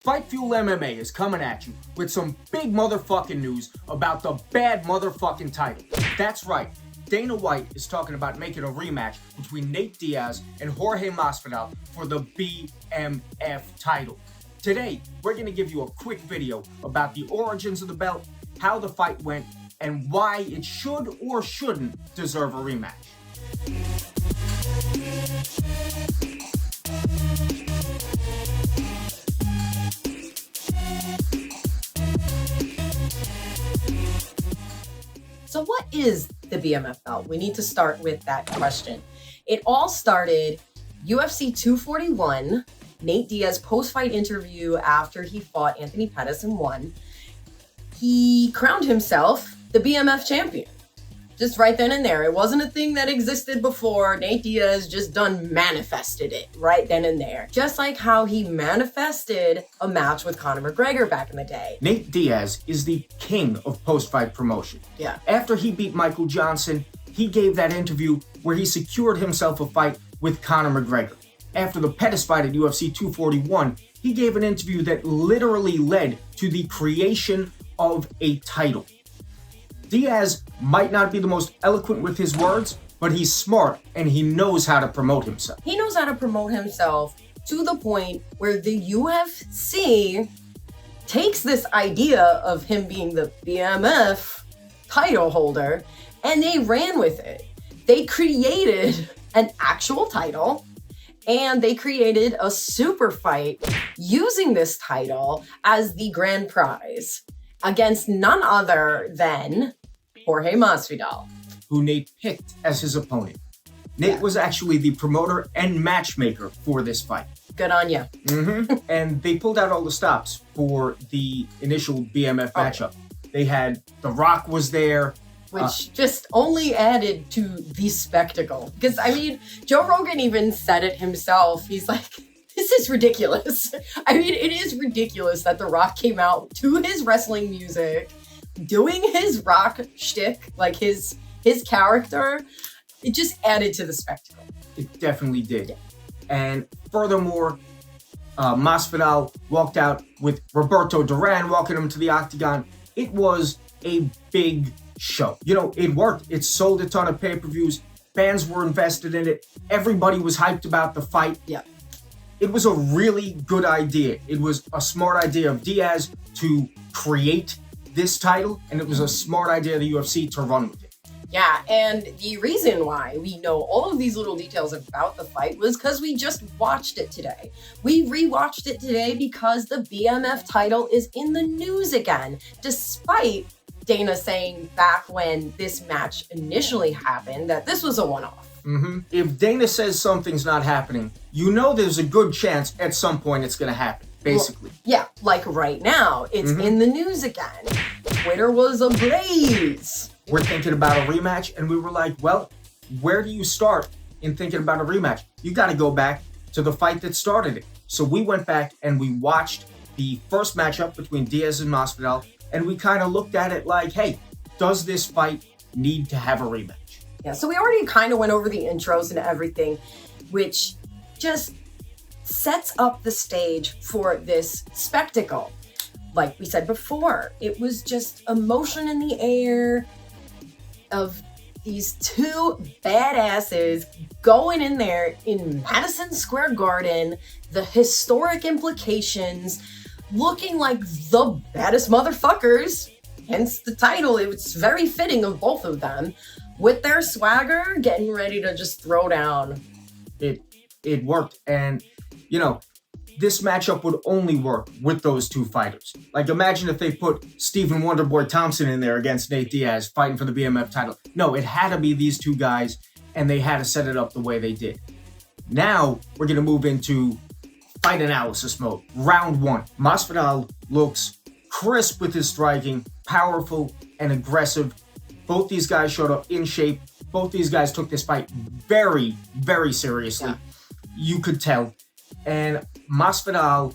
Fight Fuel MMA is coming at you with some big motherfucking news about the bad motherfucking title. That's right, Dana White is talking about making a rematch between Nate Diaz and Jorge Masvidal for the BMF title. Today, we're going to give you a quick video about the origins of the belt, how the fight went, and why it should or shouldn't deserve a rematch. So what is the BMF belt? We need to start with that question. It all started UFC 241, Nate Diaz post-fight interview after he fought Anthony Pettis and won. He crowned himself the BMF champion. Just right then and there. It wasn't a thing that existed before. Nate Diaz just manifested it right then and there. Just like how he manifested a match with Conor McGregor back in the day. Nate Diaz is the king of post-fight promotion. Yeah. After he beat Michael Johnson, he gave that interview where he secured himself a fight with Conor McGregor. After the Pettis fight at UFC 241, he gave an interview that literally led to the creation of a title. Diaz might not be the most eloquent with his words, but he's smart and he knows how to promote himself. He knows how to promote himself to the point where the UFC takes this idea of him being the BMF title holder and they ran with it. They created an actual title and they created a super fight using this title as the grand prize against none other than Jorge Masvidal, who Nate picked as his opponent. Nate was actually the promoter and matchmaker for this fight. Good on you. And they pulled out all the stops for the initial BMF matchup. They had The Rock was there. Which just only added to the spectacle. Because, I mean, Joe Rogan even said it himself. He's like, this is ridiculous. I mean, it is ridiculous that The Rock came out to his wrestling music, doing his rock shtick, like his character. It just added to the spectacle. It definitely did. Yeah. And furthermore, Masvidal walked out with Roberto Duran walking him to the octagon. It was a big show. You know, it worked. It sold a ton of pay-per-views. Fans were invested in it. Everybody was hyped about the fight. Yeah. It was a really good idea. It was a smart idea of Diaz to create this title, and it was a smart idea of the UFC to run with it. Yeah, and the reason why we know all of these little details about the fight was because we just watched it today. We rewatched it today because the BMF title is in the news again, despite Dana saying back when this match initially happened that this was a one-off. If Dana says something's not happening, you know there's a good chance at some point it's going to happen, basically. Well, yeah, like right now, it's in the news again. Twitter was ablaze. We're thinking about a rematch, and we were like, well, where do you start in thinking about a rematch? You got to go back to the fight that started it. So we went back and we watched the first matchup between Diaz and Masvidal, and we kind of looked at it like, hey, does this fight need to have a rematch? Yeah, so we already kind of went over the intros and everything, which just sets up the stage for this spectacle. Like we said before, it was just emotion in the air of these two badasses going in there in Madison Square Garden, the historic implications, looking like the baddest motherfuckers, hence the title. It was very fitting of both of them, with their swagger, getting ready to just throw down. It worked, and you know, this matchup would only work with those two fighters. Like, imagine if they put Stephen Wonderboy Thompson in there against Nate Diaz fighting for the BMF title. No, it had to be these two guys, and they had to set it up the way they did. Now, we're going to move into fight analysis mode. Round one. Masvidal looks crisp with his striking, powerful and aggressive. Both these guys showed up in shape. Both these guys took this fight very, very seriously. Yeah. You could tell. And Masvidal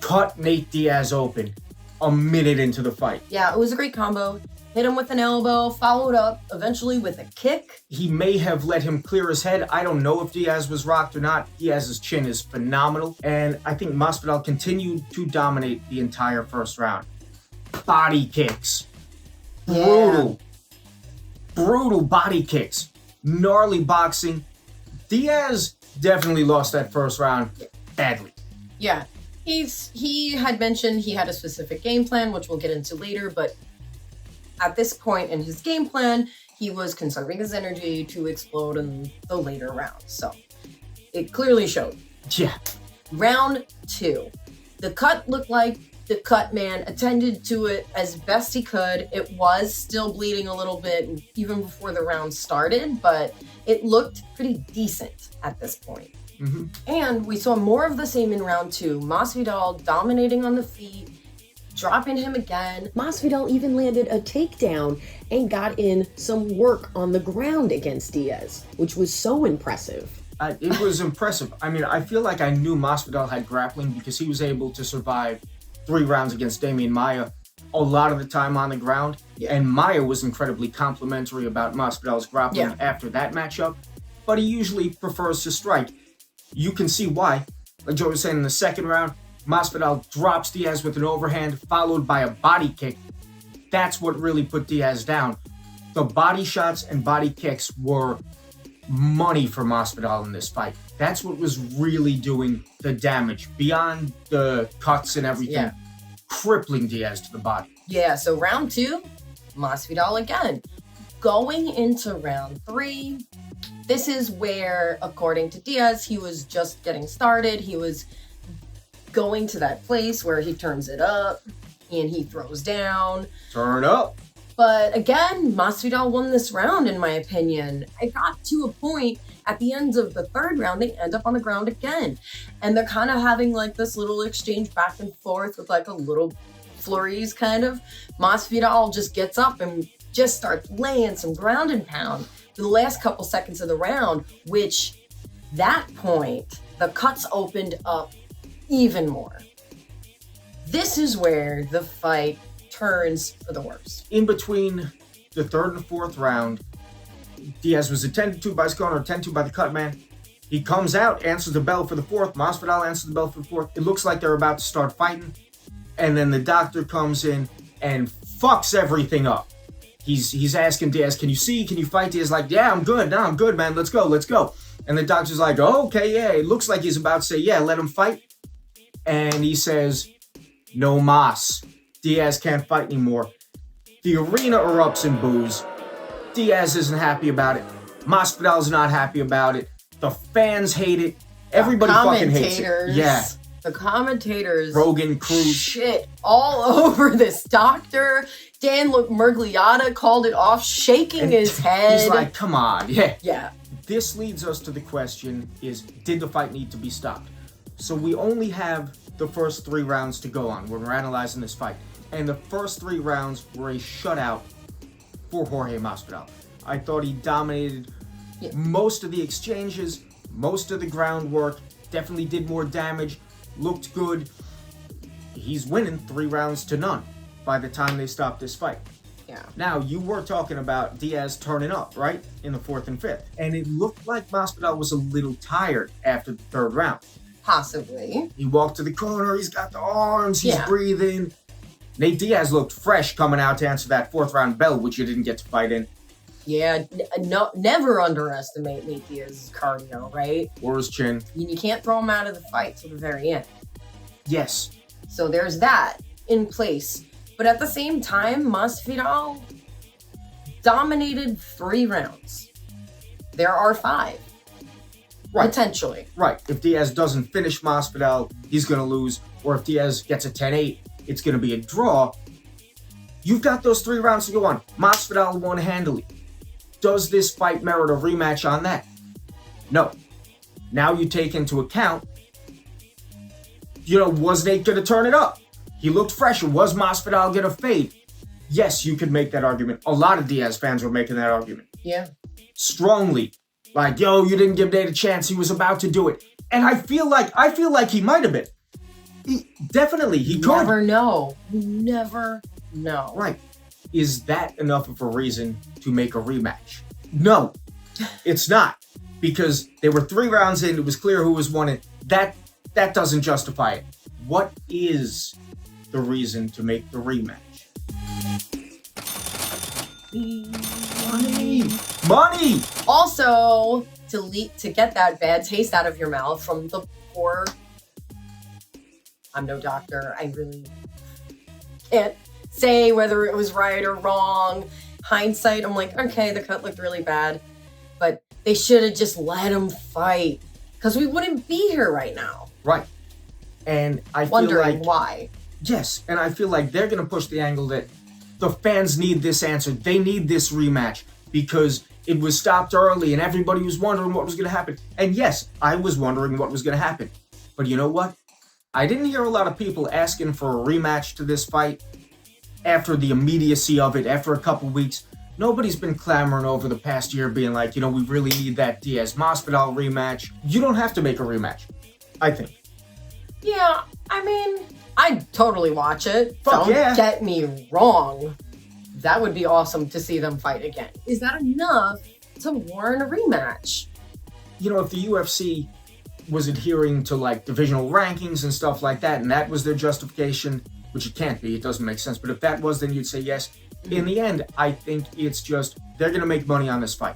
cut Nate Diaz open a minute into the fight. Yeah, it was a great combo. hit him with an elbow, followed up eventually with a kick. He may have let him clear his head. I don't know if Diaz was rocked or not. Diaz's chin is phenomenal. And I think Masvidal continued to dominate the entire first round. Body kicks. Brutal. Brutal body kicks. Gnarly boxing. Diaz definitely lost that first round badly. Yeah. He had mentioned he had a specific game plan, which we'll get into later, but at this point in his game plan, he was conserving his energy to explode in the later rounds. So it clearly showed. Yeah. Round 2. The cut looked like the cut man attended to it as best he could. It was still bleeding a little bit even before the round started, but it looked pretty decent at this point. Mm-hmm. And we saw more of the same in round 2. Masvidal dominating on the feet, dropping him again. Masvidal even landed a takedown and got in some work on the ground against Diaz, which was so impressive. It was impressive. I mean, I feel like I knew Masvidal had grappling because he was able to survive 3 rounds against Damian Maia a lot of the time on the ground. Yeah. And Maia was incredibly complimentary about Masvidal's grappling after that matchup. But he usually prefers to strike. You can see why. Like Joe was saying, in the second round, Masvidal drops Diaz with an overhand, followed by a body kick. That's what really put Diaz down. The body shots and body kicks were money for Masvidal in this fight. That's what was really doing the damage, beyond the cuts and everything. Yeah. Crippling Diaz to the body. Yeah, so round 2, Masvidal again. Going into round 3, this is where, according to Diaz, he was just getting started. He was going to that place where he turns it up and he throws down. Turn up. But again, Masvidal won this round, in my opinion. It got to a point at the end of the third round, they end up on the ground again. And they're kind of having like this little exchange back and forth with like a little flurries kind of. Masvidal just gets up and just starts laying some ground and pound for the last couple seconds of the round, which that point, the cuts opened up even more. This is where the fight turns for the worse. In between the third and fourth round, Diaz was attended to by his corner, attended to by the cut man. He comes out, answers the bell for the fourth. Masvidal answers the bell for the fourth. It looks like they're about to start fighting. And then the doctor comes in and fucks everything up. He's asking Diaz, can you see? Can you fight? Diaz like, yeah, I'm good. No, I'm good, man. Let's go. And the doctor's like, oh, okay, yeah. It looks like he's about to say, yeah, let him fight. And he says, no mas. Diaz can't fight anymore. The arena erupts in boos. Diaz isn't happy about it. Masvidal's not happy about it. The fans hate it. Everybody fucking hates it. Yeah. The commentators, Rogan, Cruz, shit all over this doctor. Dan Mergliata called it off, shaking his head. He's like, come on. Yeah. This leads us to the question is, did the fight need to be stopped? So we only have the first 3 rounds to go on when we're analyzing this fight. And the first 3 rounds were a shutout for Jorge Masvidal. I thought he dominated most of the exchanges, most of the groundwork, definitely did more damage, looked good. He's winning 3 rounds to none by the time they stop this fight. Yeah. Now, you were talking about Diaz turning up, right? In the 4th and 5th. And it looked like Masvidal was a little tired after the 3rd round. Possibly. He walked to the corner, he's got the arms, he's breathing. Nate Diaz looked fresh coming out to answer that 4th round bell, which you didn't get to fight in. Yeah, no, never underestimate Nate Diaz's cardio, right? Or his chin. You can't throw him out of the fight till the very end. Yes. So there's that in place. But at the same time, Masvidal dominated 3 rounds. There are 5. Right. Potentially. Right. If Diaz doesn't finish Masvidal, he's going to lose. Or if Diaz gets a 10-8, it's going to be a draw. You've got those 3 rounds to go on. Masvidal won handily. Does this fight merit a rematch on that? No. Now you take into account, was Nate going to turn it up? He looked fresher. Was Masvidal going to fade? Yes, you could make that argument. A lot of Diaz fans were making that argument. Yeah. Strongly. Like, you didn't give Nate a chance. He was about to do it. And I feel like he might have been. He could. Never know. You never know. Right. is that enough of a reason to make a rematch? No, it's not. Because they were 3 rounds in, it was clear who was winning. That doesn't justify it. What is the reason to make the rematch? Money! Also, to get that bad taste out of your mouth from the poor... I'm no doctor. I really can't say whether it was right or wrong. Hindsight, I'm like, okay, the cut looked really bad. But they should have just let him fight. Because we wouldn't be here right now. Right. And I feel wondering like... why. Yes, and I feel like they're going to push the angle that the fans need this answer. They need this rematch because it was stopped early and everybody was wondering what was going to happen. And yes, I was wondering what was going to happen. But you know what? I didn't hear a lot of people asking for a rematch to this fight after the immediacy of it, after a couple weeks. Nobody's been clamoring over the past year being like, we really need that Diaz-Masvidal rematch. You don't have to make a rematch, I think. Yeah, I mean, I'd totally watch it. Fuck Don't yeah. get me wrong. That would be awesome to see them fight again. Is that enough to warrant a rematch? If the UFC was adhering to divisional rankings and stuff like that, and that was their justification, which it can't be, it doesn't make sense, but if that was, then you'd say yes. In the end, I think it's just, they're going to make money on this fight.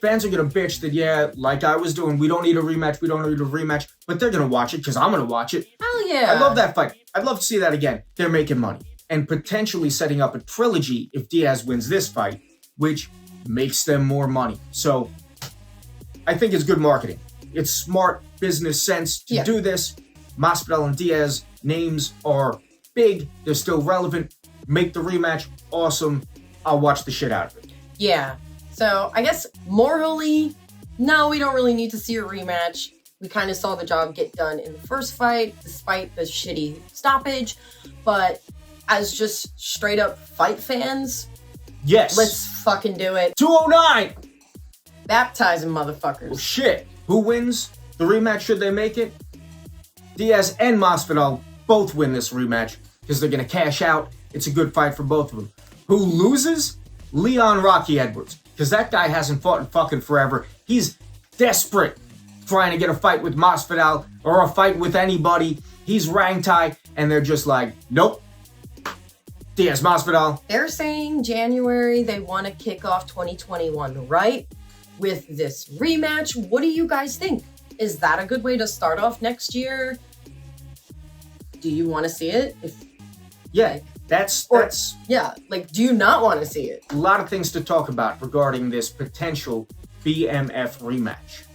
Fans are going to bitch that, like I was doing, we don't need a rematch, but they're going to watch it because I'm going to watch it. Hell yeah. I love that fight. I'd love to see that again. They're making money. And potentially setting up a trilogy if Diaz wins this fight, which makes them more money. So, I think it's good marketing. It's smart business sense to do this. Masvidal and Diaz names are big. They're still relevant. Make the rematch awesome. I'll watch the shit out of it. Yeah. So I guess morally, no, we don't really need to see a rematch. We kind of saw the job get done in the first fight, despite the shitty stoppage. But as just straight up fight fans, yes, let's fucking do it. 209! Baptizing motherfuckers. Well, shit. Who wins the rematch should they make it? Diaz and Masvidal both win this rematch because they're going to cash out. It's a good fight for both of them. Who loses? Leon Rocky Edwards. Because that guy hasn't fought in fucking forever. He's desperate trying to get a fight with Masvidal or a fight with anybody. He's ranked high, and they're just like, nope. Diaz Masvidal. They're saying January they want to kick off 2021, right? With this rematch. What do you guys think? Is that a good way to start off next year? Do you want to see it? Yeah, that's do you not want to see it? A lot of things to talk about regarding this potential BMF rematch.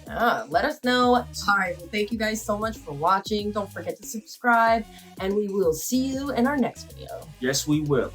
Let us know. All right, well, thank you guys so much for watching. Don't forget to subscribe, and we will see you in our next video. Yes, we will.